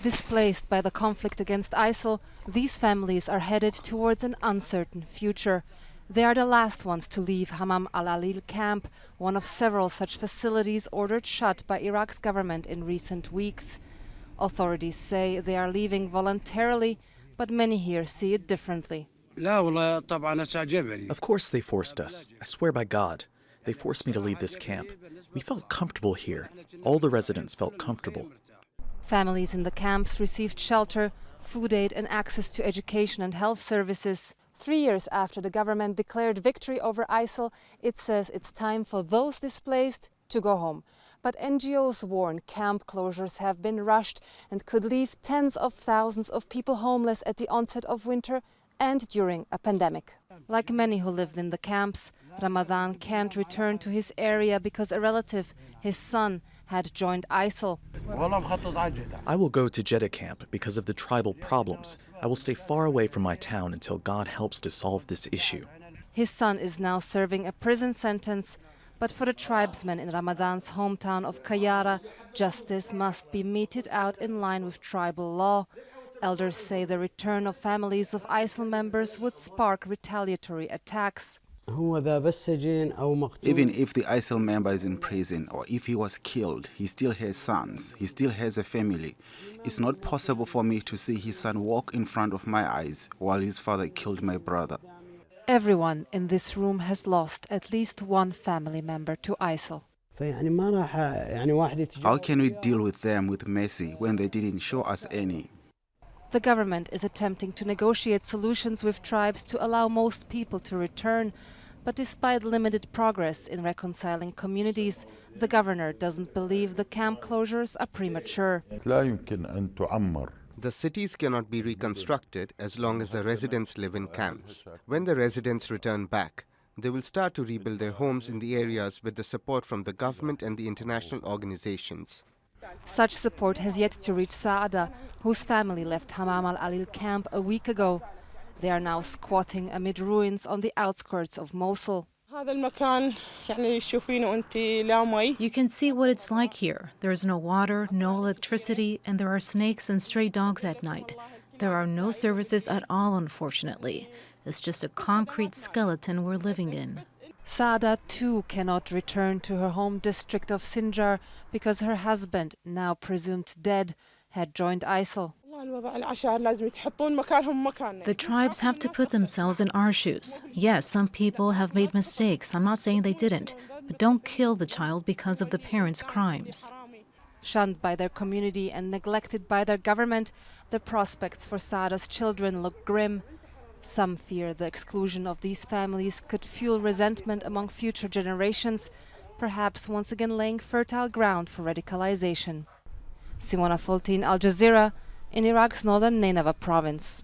Displaced by the conflict against ISIL, these families are headed towards an uncertain future. They are the last ones to leave HAMAM al-alil camp, one of several such facilities ordered shut by Iraq's government in recent weeks. Authorities say they are leaving voluntarily, but many here see it differently. Of course they forced us. I swear by God. They forced me to leave this camp. We felt comfortable here. All the residents felt comfortable. Families in the camps received shelter, food aid and access to education and health services. 3 years after the government declared victory over ISIL, it says it's time for those displaced to go home. But NGOs warn camp closures have been rushed and could leave tens of thousands of people homeless at the onset of winter and during a pandemic. Like many who lived in the camps, Ramadan can't return to his area because a relative, his son, had joined ISIL. I will go to Jeddah camp because of the tribal problems. I will stay far away from my town until God helps to solve this issue. His son is now serving a prison sentence, but for the tribesmen in Ramadan's hometown of QAYYARAH, justice must be meted out in line with tribal law. Elders say the return of families of ISIL members would spark retaliatory attacks. Even if the ISIL member is in prison or if he was killed, he still has sons, he still has a family. It's not possible for me to see his son walk in front of my eyes while his father killed my brother. Everyone in this room has lost at least one family member to ISIL. How can we deal with them with mercy when they didn't show us any? The government is attempting to negotiate solutions with tribes to allow most people to return. But despite limited progress in reconciling communities, the governor doesn't believe the camp closures are premature. The cities cannot be reconstructed as long as the residents live in camps. When the residents return back, they will start to rebuild their homes in the areas with the support from the government and the international organizations. Such support has yet to reach SAADA, whose family left HAMAM al-alil camp a week ago. They are now squatting amid ruins on the outskirts of Mosul. You can see what it's like here. There is no water, no electricity, and there are snakes and stray dogs at night. There are no services at all, unfortunately. It's just a concrete skeleton we're living in. SAADA too cannot return to her home district of SINJAR because her husband, now presumed dead, had joined ISIL. The tribes have to put themselves in our shoes. Yes, some people have made mistakes. I'm not saying they didn't. But don't kill the child because of the parents' crimes. Shunned by their community and neglected by their government, the prospects for SAADA's children look grim. Some fear the exclusion of these families could fuel resentment among future generations, perhaps once again laying fertile ground for radicalization. Simona, Foltyn, Al Jazeera, in Iraq's northern Nineveh province.